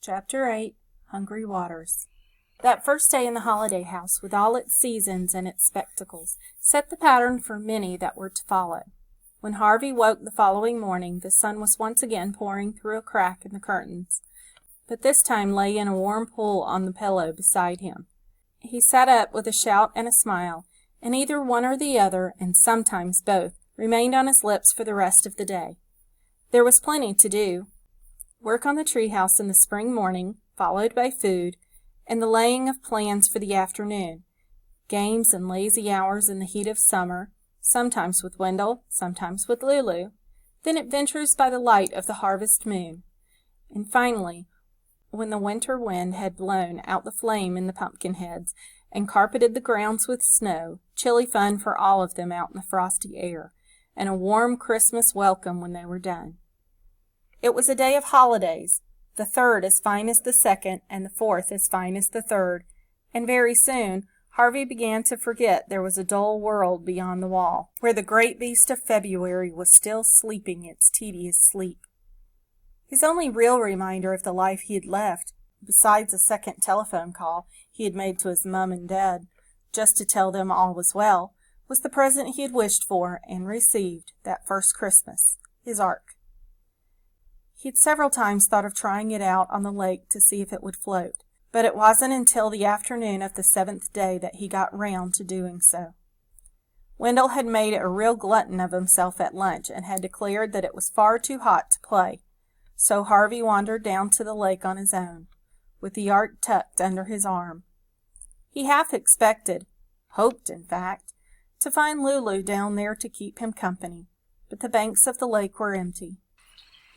Chapter 8, Hungry Waters. That first day in the holiday house, with all its seasons and its spectacles, set the pattern for many that were to follow. When Harvey woke the following morning, the sun was once again pouring through a crack in the curtains, but this time lay in a warm pool on the pillow beside him. He sat up with a shout and a smile, and either one or the other, and sometimes both, remained on his lips for the rest of the day. There was plenty to do. Work on the treehouse in the spring morning, followed by food, and the laying of plans for the afternoon. Games and lazy hours in the heat of summer, sometimes with Wendell, sometimes with Lulu. Then adventures by the light of the harvest moon. And finally, when the winter wind had blown out the flame in the pumpkin heads and carpeted the grounds with snow, chilly fun for all of them out in the frosty air, and a warm Christmas welcome when they were done. It was a day of holidays, the third as fine as the second, and the fourth as fine as the third, and very soon Harvey began to forget there was a dull world beyond the wall, where the great beast of February was still sleeping its tedious sleep. His only real reminder of the life he had left, besides a second telephone call he had made to his mum and dad, just to tell them all was well, was the present he had wished for and received that first Christmas, his ark. He had several times thought of trying it out on the lake to see if it would float, but it wasn't until the afternoon of the seventh day that he got round to doing so. Wendell had made a real glutton of himself at lunch and had declared that it was far too hot to play, so Harvey wandered down to the lake on his own, with the ark tucked under his arm. He half expected, hoped in fact, to find Lulu down there to keep him company, but the banks of the lake were empty.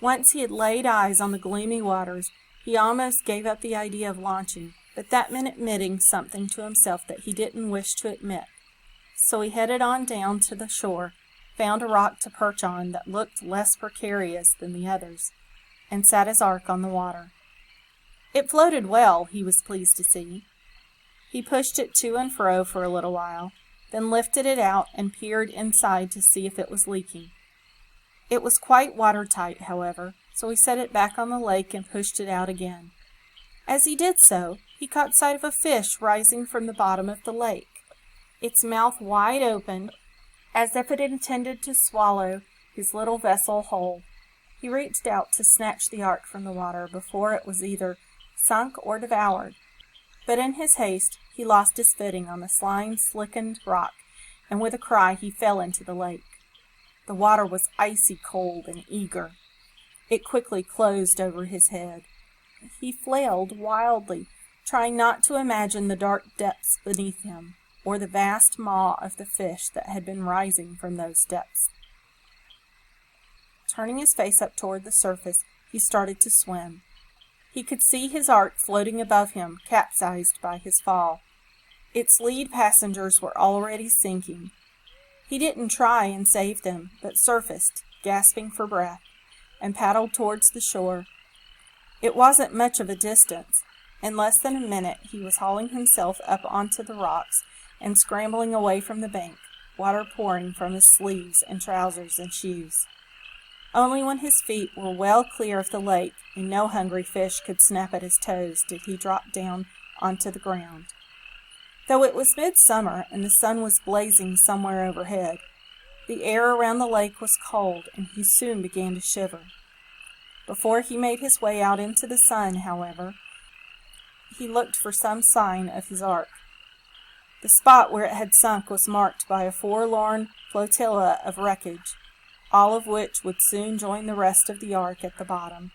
Once he had laid eyes on the gloomy waters, he almost gave up the idea of launching, but that meant admitting something to himself that he didn't wish to admit. So he headed on down to the shore, found a rock to perch on that looked less precarious than the others, and sat his ark on the water. It floated well, he was pleased to see. He pushed it to and fro for a little while, then lifted it out and peered inside to see if it was leaking. It was quite watertight, however, so he set it back on the lake and pushed it out again. As he did so, he caught sight of a fish rising from the bottom of the lake, its mouth wide open, as if it intended to swallow his little vessel whole. He reached out to snatch the ark from the water before it was either sunk or devoured, but in his haste he lost his footing on the slime-slickened rock, and with a cry he fell into the lake. The water was icy cold and eager. It quickly closed over his head. He flailed wildly, trying not to imagine the dark depths beneath him, or the vast maw of the fish that had been rising from those depths. Turning his face up toward the surface, he started to swim. He could see his ark floating above him, capsized by his fall. Its lead passengers were already sinking. He didn't try and save them, but surfaced, gasping for breath, and paddled towards the shore. It wasn't much of a distance. In less than a minute he was hauling himself up onto the rocks and scrambling away from the bank, water pouring from his sleeves and trousers and shoes. Only when his feet were well clear of the lake and no hungry fish could snap at his toes did he drop down onto the ground. Though it was midsummer and the sun was blazing somewhere overhead, the air around the lake was cold, and he soon began to shiver. Before he made his way out into the sun, however, he looked for some sign of his ark. The spot where it had sunk was marked by a forlorn flotilla of wreckage, all of which would soon join the rest of the ark at the bottom.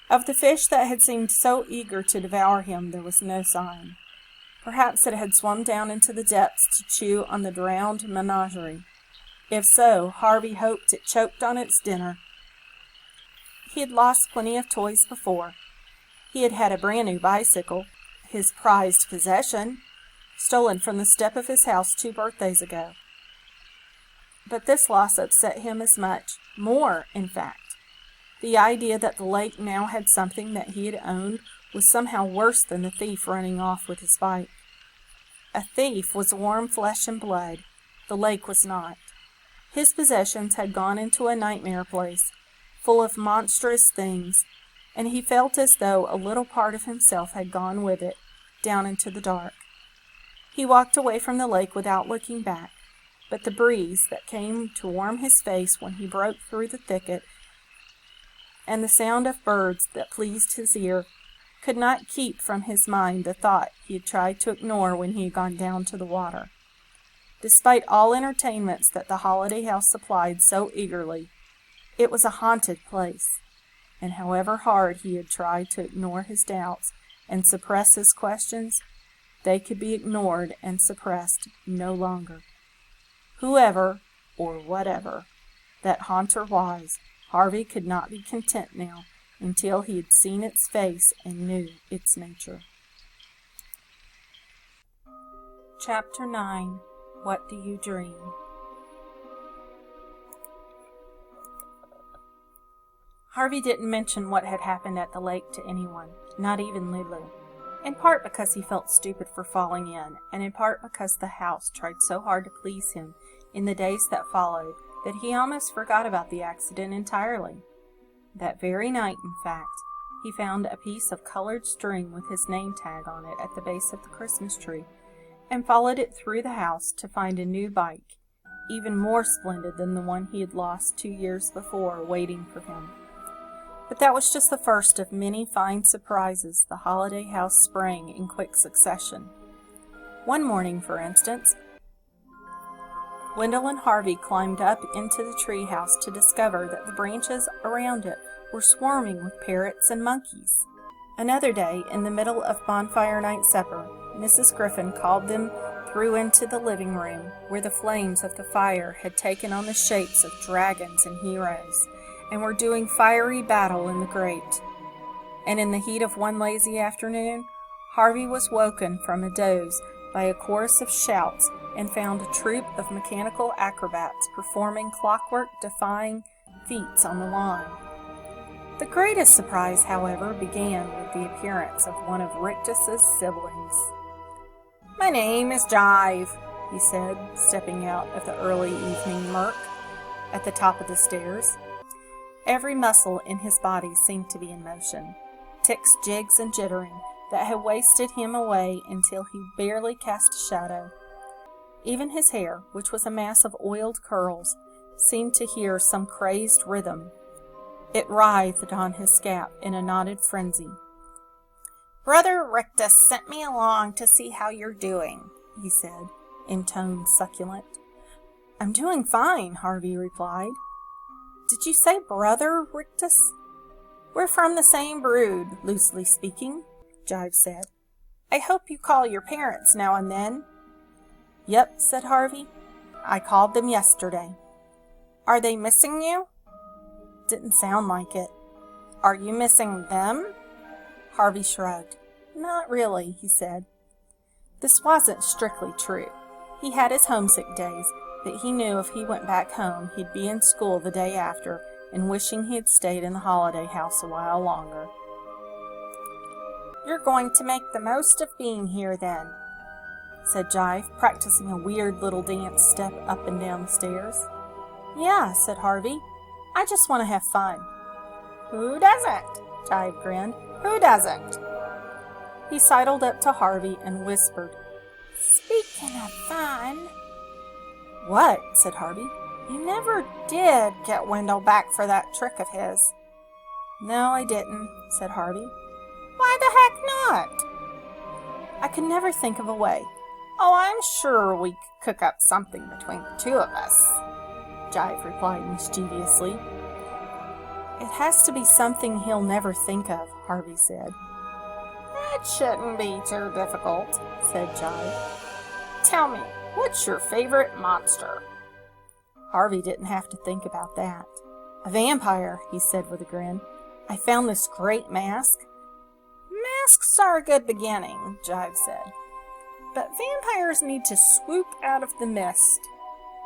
Of the fish that had seemed so eager to devour him there was no sign. Perhaps it had swum down into the depths to chew on the drowned menagerie. If so, Harvey hoped it choked on its dinner. He had lost plenty of toys before. He had had a brand-new bicycle, his prized possession, stolen from the step of his house 2 birthdays ago. But this loss upset him as much, more, in fact. The idea that the lake now had something that he had owned was somehow worse than the thief running off with his bike. A thief was warm flesh and blood. The lake was not. His possessions had gone into a nightmare place, full of monstrous things, and he felt as though a little part of himself had gone with it, down into the dark. He walked away from the lake without looking back, but the breeze that came to warm his face when he broke through the thicket, and the sound of birds that pleased his ear, could not keep from his mind the thought he had tried to ignore when he had gone down to the water. Despite all entertainments that the holiday house supplied so eagerly, it was a haunted place, and however hard he had tried to ignore his doubts and suppress his questions, they could be ignored and suppressed no longer. Whoever, or whatever, that haunter was, Harvey could not be content now until he had seen its face and knew its nature. Chapter 9. What Do You Dream? Harvey didn't mention what had happened at the lake to anyone, not even Lulu, in part because he felt stupid for falling in, and in part because the house tried so hard to please him in the days that followed that he almost forgot about the accident entirely. That very night, in fact, he found a piece of colored string with his name tag on it at the base of the Christmas tree, and followed it through the house to find a new bike, even more splendid than the one he had lost 2 years before, waiting for him. But that was just the first of many fine surprises the holiday house sprang in quick succession. One morning, for instance, Wendell and Harvey climbed up into the tree house to discover that the branches around it were swarming with parrots and monkeys. Another day, in the middle of bonfire night supper, Mrs. Griffin called them through into the living room, where the flames of the fire had taken on the shapes of dragons and heroes, and were doing fiery battle in the grate. And in the heat of one lazy afternoon, Harvey was woken from a doze by a chorus of shouts and found a troupe of mechanical acrobats performing clockwork-defying feats on the lawn. The greatest surprise, however, began with the appearance of one of Rictus's siblings. "My name is Jive," he said, stepping out of the early evening murk at the top of the stairs. Every muscle in his body seemed to be in motion, ticks, jigs, and jittering that had wasted him away until he barely cast a shadow. Even his hair, which was a mass of oiled curls, seemed to hear some crazed rhythm. It writhed on his scalp in a knotted frenzy. "Brother Rictus sent me along to see how you're doing," he said, in tones succulent. "I'm doing fine," Harvey replied. "Did you say Brother Rictus?" "We're from the same brood, loosely speaking," Jive said. "I hope you call your parents now and then." "Yep," said Harvey. "I called them yesterday." "Are they missing you?" "Didn't sound like it." "Are you missing them?" Harvey shrugged. "Not really," he said. This wasn't strictly true. He had his homesick days, but he knew if he went back home he'd be in school the day after and wishing he had stayed in the holiday house a while longer. "You're going to make the most of being here then," said Jive, practicing a weird little dance step up and down the stairs. "Yeah," said Harvey. "I just want to have fun." "Who doesn't?" Jive grinned. "Who doesn't?" He sidled up to Harvey and whispered, "Speaking of fun..." "What?" said Harvey. "You never did get Wendell back for that trick of his." "No, I didn't," said Harvey. "Why the heck not?" "I could never think of a way." "Oh, I'm sure we could cook up something between the two of us," Jive replied mischievously. "It has to be something he'll never think of," Harvey said. "It shouldn't be too difficult," said Jive. "Tell me, what's your favorite monster?" Harvey didn't have to think about that. "A vampire," he said with a grin. "I found this great mask." "Masks are a good beginning," Jive said. "But vampires need to swoop out of the mist."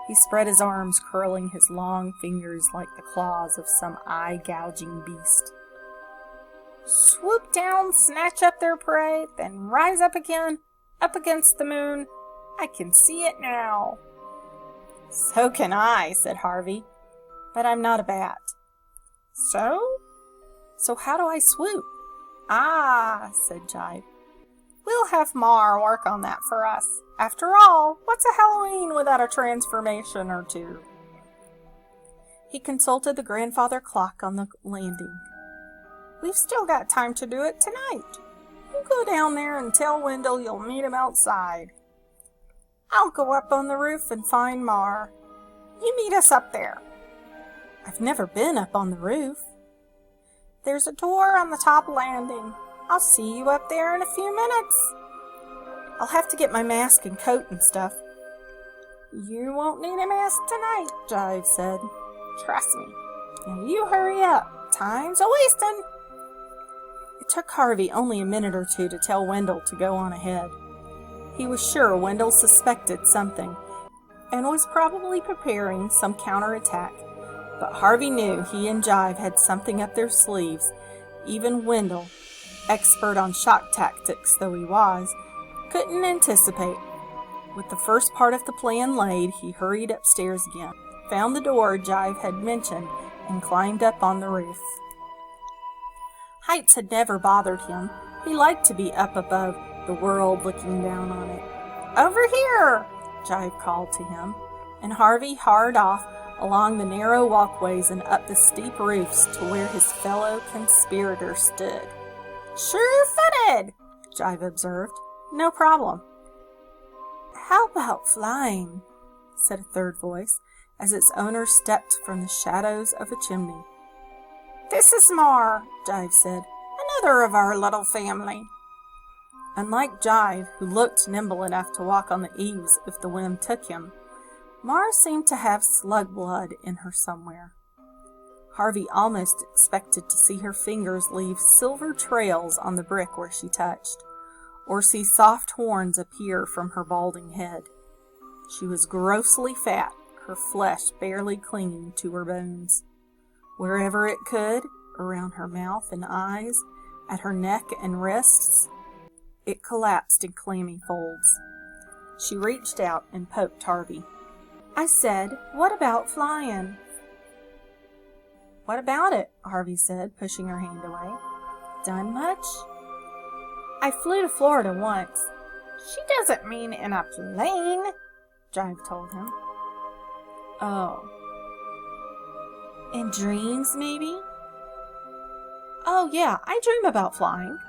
He spread his arms, curling his long fingers like the claws of some eye-gouging beast. "Swoop down, snatch up their prey, then rise up again, up against the moon. I can see it now." "So can I," said Harvey. "But I'm not a bat." "So?" So how do I swoop? Ah, said Jive. We'll have Mar work on that for us. After all, what's a Halloween without a transformation or two? He consulted the grandfather clock on the landing. We've still got time to do it tonight. You go down there and tell Wendell you'll meet him outside. I'll go up on the roof and find Mar. You meet us up there. I've never been up on the roof. There's a door on the top landing. I'll see you up there in a few minutes. I'll have to get my mask and coat and stuff. You won't need a mask tonight, Jive said. Trust me. Now you hurry up. Time's a-wasting. It took Harvey only a minute or two to tell Wendell to go on ahead. He was sure Wendell suspected something and was probably preparing some counterattack. But Harvey knew he and Jive had something up their sleeves. Even Wendell, expert on shock tactics though he was, couldn't anticipate. With the first part of the plan laid, he hurried upstairs again, found the door Jive had mentioned, and climbed up on the roof. Heights had never bothered him. He liked to be up above the world looking down on it. Over here, Jive called to him, and Harvey hurried off along the narrow walkways and up the steep roofs to where his fellow conspirator stood. Sure-footed, Jive observed. No problem. How about flying? Said a third voice, as its owner stepped from the shadows of a chimney. This is Mar, Jive said, another of our little family. Unlike Jive, who looked nimble enough to walk on the eaves if the whim took him, Mar seemed to have slug blood in her somewhere. Harvey almost expected to see her fingers leave silver trails on the brick where she touched, or see soft horns appear from her balding head. She was grossly fat, her flesh barely clinging to her bones. Wherever it could, around her mouth and eyes, at her neck and wrists, it collapsed in clammy folds. She reached out and poked Harvey. I said, what about flying? What about it? Harvey said, pushing her hand away. Done much? I flew to Florida once. She doesn't mean in a plane, Jive told him. Oh. In dreams, maybe? Oh, yeah, I dream about flying.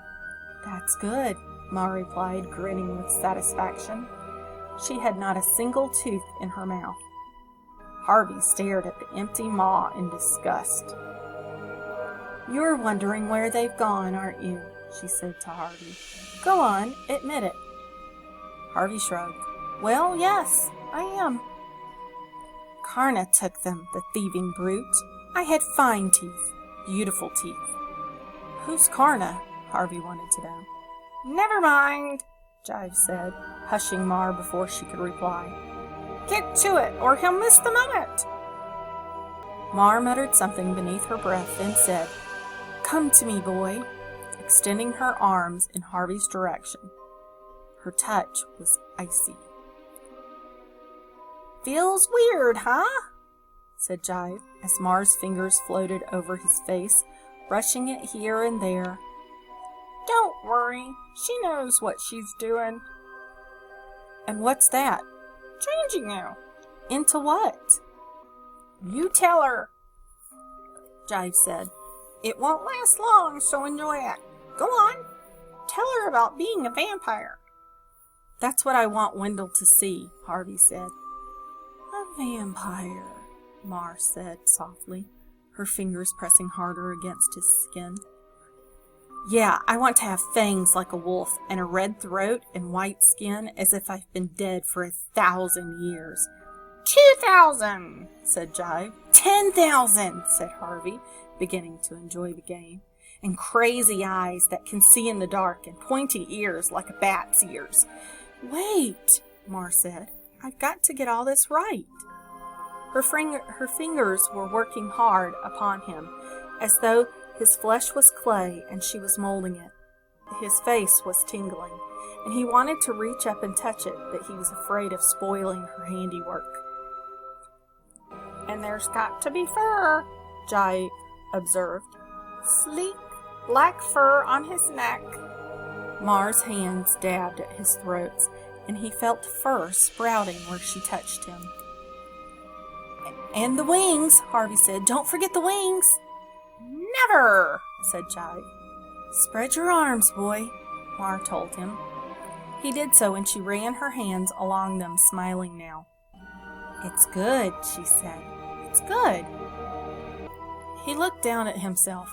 That's good, Ma replied, grinning with satisfaction. She had not a single tooth in her mouth. Harvey stared at the empty maw in disgust. You're wondering where they've gone, aren't you? She said to Harvey. Go on, admit it. Harvey shrugged. Well, yes, I am. Karna took them, the thieving brute. I had fine teeth, beautiful teeth. Who's Karna? Harvey wanted to know. Never mind, Jive said, hushing Mar before she could reply. Get to it, or he'll miss the moment. Mar muttered something beneath her breath, then said, Come to me, boy, extending her arms in Harvey's direction. Her touch was icy. Feels weird, huh? Said Jive, as Mar's fingers floated over his face, brushing it here and there. Don't worry, she knows what she's doing. And what's that? Changing you. Into what? You tell her, Jive said. It won't last long, so enjoy it. Go on. Tell her about being a vampire. That's what I want Wendell to see, Harvey said. A vampire, Mar said softly, her fingers pressing harder against his skin. Yeah, I want to have fangs like a wolf and a red throat and white skin as if I've been dead for 1,000 years. 2,000, said Jive. 10,000, said Harvey, beginning to enjoy the game. And crazy eyes that can see in the dark and pointy ears like a bat's ears. Wait, Mar said. I've got to get all this right. Her fingers were working hard upon him, as though his flesh was clay and she was molding it. His face was tingling, and he wanted to reach up and touch it, but he was afraid of spoiling her handiwork. And there's got to be fur, Jive observed. Sleek, black fur on his neck. Mar's hands dabbed at his throat, and he felt fur sprouting where she touched him. And the wings, Harvey said. Don't forget the wings. Never, said Jive. Spread your arms, boy, Mar told him. He did so, and she ran her hands along them, smiling now. It's good, she said. It's good. He looked down at himself.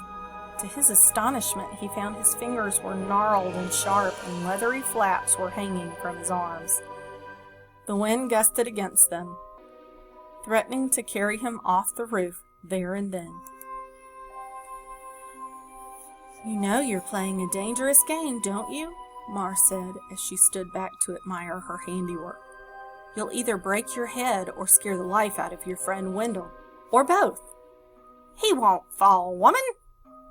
To his astonishment, he found his fingers were gnarled and sharp, and leathery flaps were hanging from his arms. The wind gusted against them, threatening to carry him off the roof there and then. You know you're playing a dangerous game, don't you? Mar said as she stood back to admire her handiwork. You'll either break your head or scare the life out of your friend Wendell, or both. He won't fall, woman,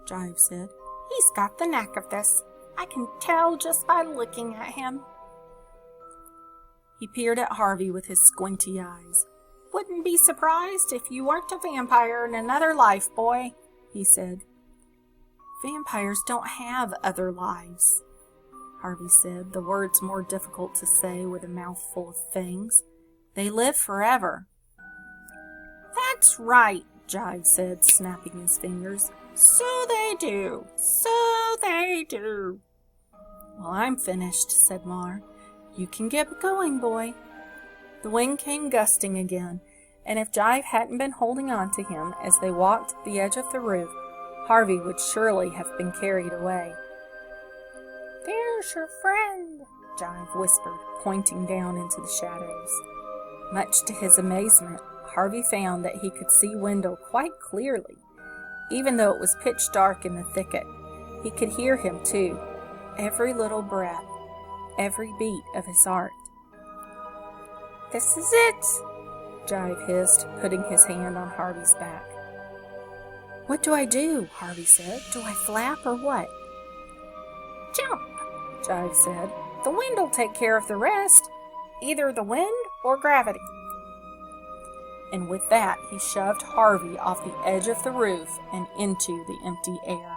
Jive said. He's got the knack of this. I can tell just by looking at him. He peered at Harvey with his squinty eyes. Wouldn't be surprised if you weren't a vampire in another life, boy, he said. Vampires don't have other lives, Harvey said, the words more difficult to say with a mouth full of fangs. They live forever. That's right, Jive said, snapping his fingers. So they do. So they do. Well, I'm finished, said Mar. You can get going, boy. The wind came gusting again, and if Jive hadn't been holding on to him as they walked the edge of the roof, Harvey would surely have been carried away. There's your friend, Jive whispered, pointing down into the shadows. Much to his amazement, Harvey found that he could see Wendell quite clearly. Even though it was pitch dark in the thicket, he could hear him too, every little breath, every beat of his heart. This is it, Jive hissed, putting his hand on Harvey's back. What do I do? Harvey said. Do I flap or what? Jump, Jive said. The wind'll take care of the rest. Either the wind or gravity. And with that, he shoved Harvey off the edge of the roof and into the empty air.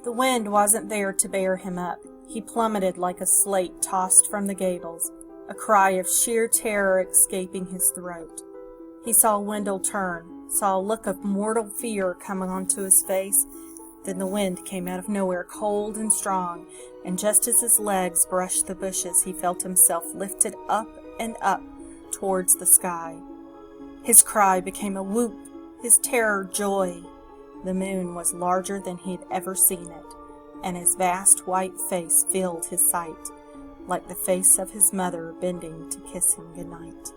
The wind wasn't there to bear him up. He plummeted like a slate tossed from the gables, a cry of sheer terror escaping his throat. He saw Wendell turn, saw a look of mortal fear coming onto his face. Then the wind came out of nowhere, cold and strong, and just as his legs brushed the bushes, he felt himself lifted up and up towards the sky. His cry became a whoop, his terror joy. The moon was larger than he had ever seen it, and his vast white face filled his sight, like the face of his mother bending to kiss him goodnight.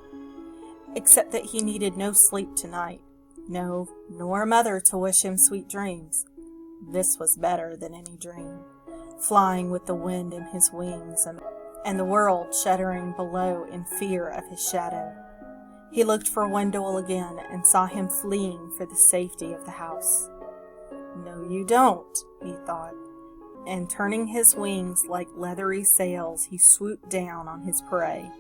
Except that he needed no sleep tonight, no, nor a mother to wish him sweet dreams. This was better than any dream, flying with the wind in his wings, and the world shuddering below in fear of his shadow. He looked for Wendell again and saw him fleeing for the safety of the house. No, you don't, he thought, and turning his wings like leathery sails, he swooped down on his prey.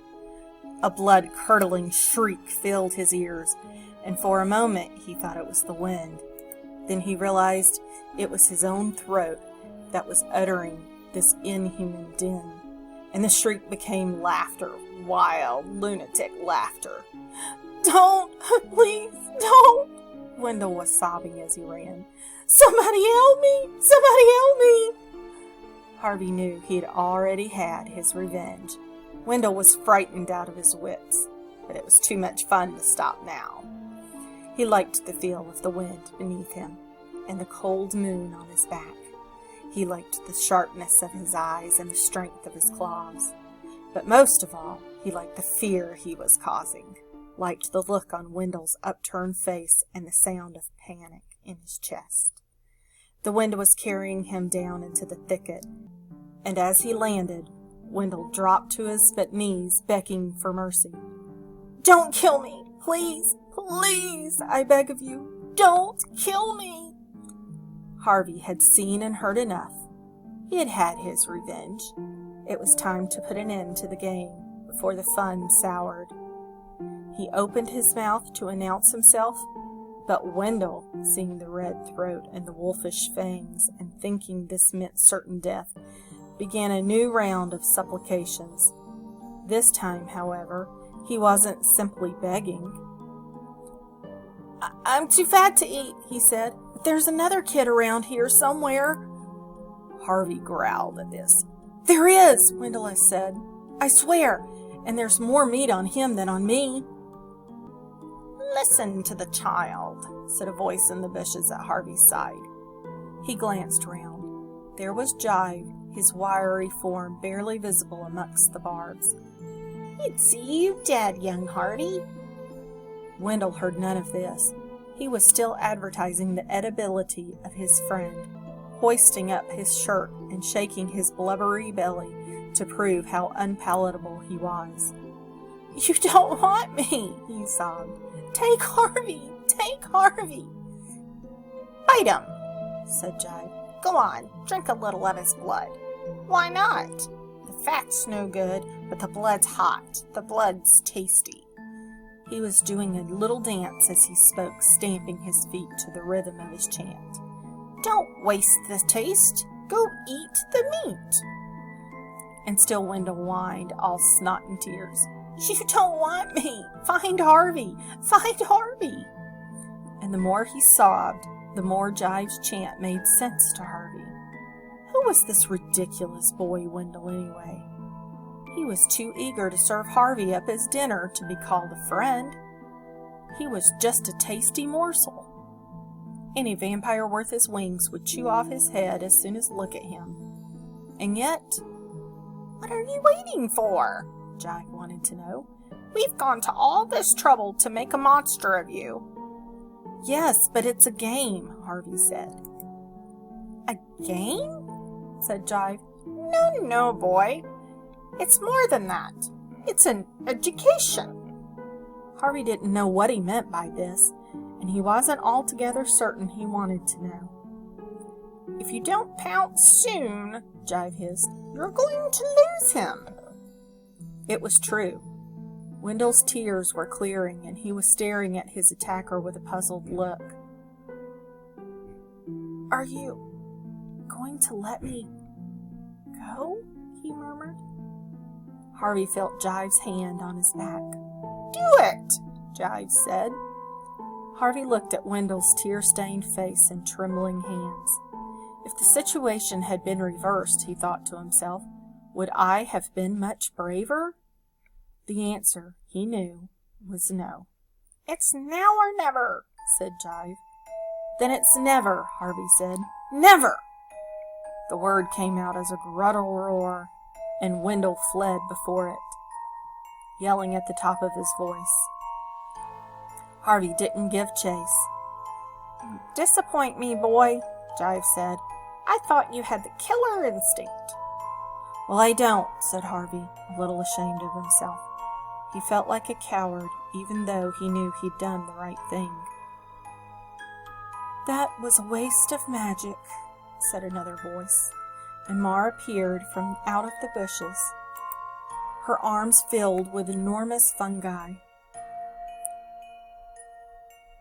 A blood-curdling shriek filled his ears, and for a moment he thought it was the wind. Then he realized it was his own throat that was uttering this inhuman din, and the shriek became laughter, wild, lunatic laughter. Don't! Please, don't! Wendell was sobbing as he ran. Somebody help me! Somebody help me! Harvey knew he had already had his revenge. Wendell was frightened out of his wits, but it was too much fun to stop now. He liked the feel of the wind beneath him and the cold moon on his back. He liked the sharpness of his eyes and the strength of his claws. But most of all, he liked the fear he was causing, liked the look on Wendell's upturned face and the sound of panic in his chest. The wind was carrying him down into the thicket, and as he landed, Wendell dropped to his knees, begging for mercy. Don't kill me! Please, please, I beg of you, don't kill me! Harvey had seen and heard enough. He had had his revenge. It was time to put an end to the game before the fun soured. He opened his mouth to announce himself, But Wendell, seeing the red throat and the wolfish fangs, and thinking this meant certain death, began a new round of supplications. This time, however, he wasn't simply begging. I'm too fat to eat, he said. But there's another kid around here somewhere. Harvey growled at this. There is, Wendell said. I swear, and there's more meat on him than on me. Listen to the child, said a voice in the bushes at Harvey's side. He glanced round. There was Jive, his wiry form barely visible amongst the barbs. He'd see you dead, young Harvey. Wendell heard none of this. He was still advertising the edibility of his friend, hoisting up his shirt and shaking his blubbery belly to prove how unpalatable he was. You don't want me, he sobbed. Take Harvey! Take Harvey! Bite him, said Jive. Go on, drink a little of his blood. Why not? The fat's no good, but the blood's hot. The blood's tasty. He was doing a little dance as he spoke, stamping his feet to the rhythm of his chant. Don't waste the taste. Go eat the meat. And still Wendell whined, all snot and tears. You don't want me. Find Harvey. Find Harvey. And the more he sobbed, the more Jive's chant made sense to Harvey. Who was this ridiculous boy Wendell anyway? He was too eager to serve Harvey up his dinner to be called a friend. He was just a tasty morsel. Any vampire worth his wings would chew off his head as soon as look at him. And yet, what are you waiting for? Jive wanted to know. We've gone to all this trouble to make a monster of you. Yes, but it's a game, Harvey said. A game? Said Jive. No, boy. It's more than that. It's an education. Harvey didn't know what he meant by this, and he wasn't altogether certain he wanted to know. If you don't pounce soon, Jive hissed, you're going to lose him. It was true. Wendell's tears were clearing, and he was staring at his attacker with a puzzled look. Are you going to let me go? He murmured. Harvey felt Jive's hand on his back. Do it, Jive said. Harvey looked at Wendell's tear-stained face and trembling hands. If the situation had been reversed, he thought to himself, would I have been much braver? The answer, he knew, was no. It's now or never, said Jive. Then it's never, Harvey said. Never! The word came out as a guttural roar, and Wendell fled before it, yelling at the top of his voice. Harvey didn't give chase. You disappoint me, boy, Jive said. I thought you had the killer instinct. Well, I don't, said Harvey, a little ashamed of himself. He felt like a coward, even though he knew he'd done the right thing. That was a waste of magic, said another voice, and Ma appeared from out of the bushes, her arms filled with enormous fungi.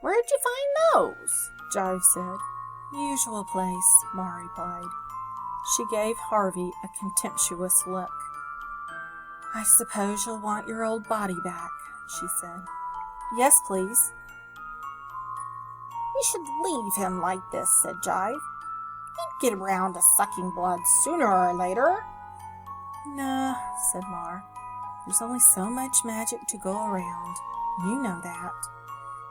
Where'd you find those? Jive said. Usual place, Ma replied. She gave Harvey a contemptuous look. I suppose you'll want your old body back, she said. Yes, please. We should leave him like this, said Jive. He'd get around to sucking blood sooner or later. Nah, said Ma. There's only so much magic to go around. You know that.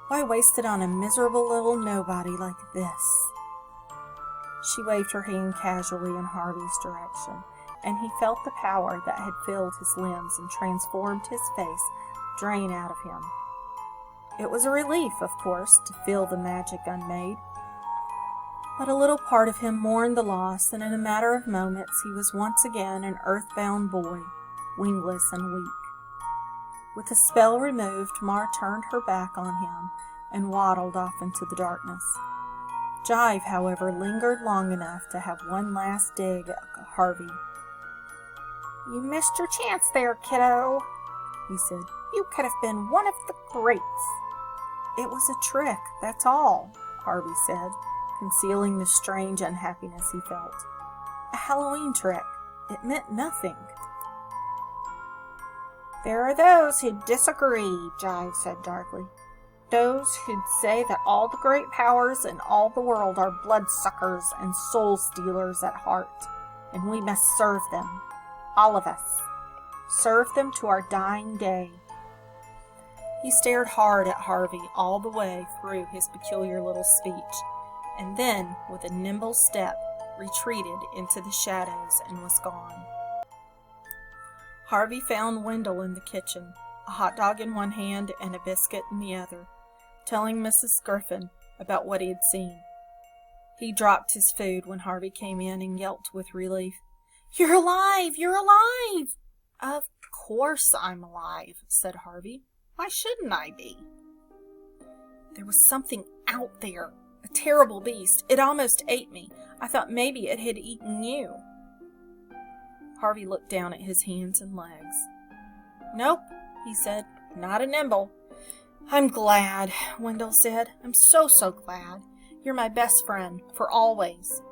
Why waste it on a miserable little nobody like this? She waved her hand casually in Harvey's direction, and he felt the power that had filled his limbs and transformed his face drain out of him. It was a relief, of course, to feel the magic unmade. But a little part of him mourned the loss, and in a matter of moments he was once again an earthbound boy, wingless and weak. With the spell removed, Mar turned her back on him and waddled off into the darkness. Jive, however, lingered long enough to have one last dig at Harvey. You missed your chance there, kiddo, he said. You could have been one of the greats. It was a trick, that's all, Harvey said, concealing the strange unhappiness he felt. A Halloween trick. It meant nothing. There are those who disagree, Jive said darkly. Those who'd say that all the great powers in all the world are bloodsuckers and soul-stealers at heart, and we must serve them, all of us. Serve them to our dying day. He stared hard at Harvey all the way through his peculiar little speech, and then, with a nimble step, retreated into the shadows and was gone. Harvey found Wendell in the kitchen, a hot dog in one hand and a biscuit in the other, telling Mrs. Griffin about what he had seen. He dropped his food when Harvey came in and yelped with relief, "You're alive! You're alive!" "Of course I'm alive," said Harvey. "Why shouldn't I be?" "There was something out there, a terrible beast. It almost ate me. I thought maybe it had eaten you." Harvey looked down at his hands and legs. "Nope," he said, "not a nimble." "I'm glad," Wendell said. "I'm so glad. You're my best friend, for always."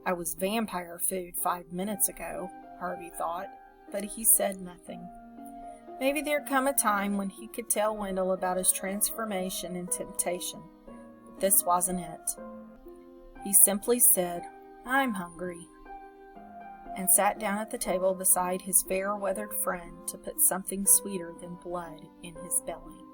"I was vampire food 5 minutes ago," Harvey thought, but he said nothing. Maybe there'd come a time when he could tell Wendell about his transformation and temptation, but this wasn't it. He simply said, "I'm hungry," and sat down at the table beside his fair-weathered friend to put something sweeter than blood in his belly.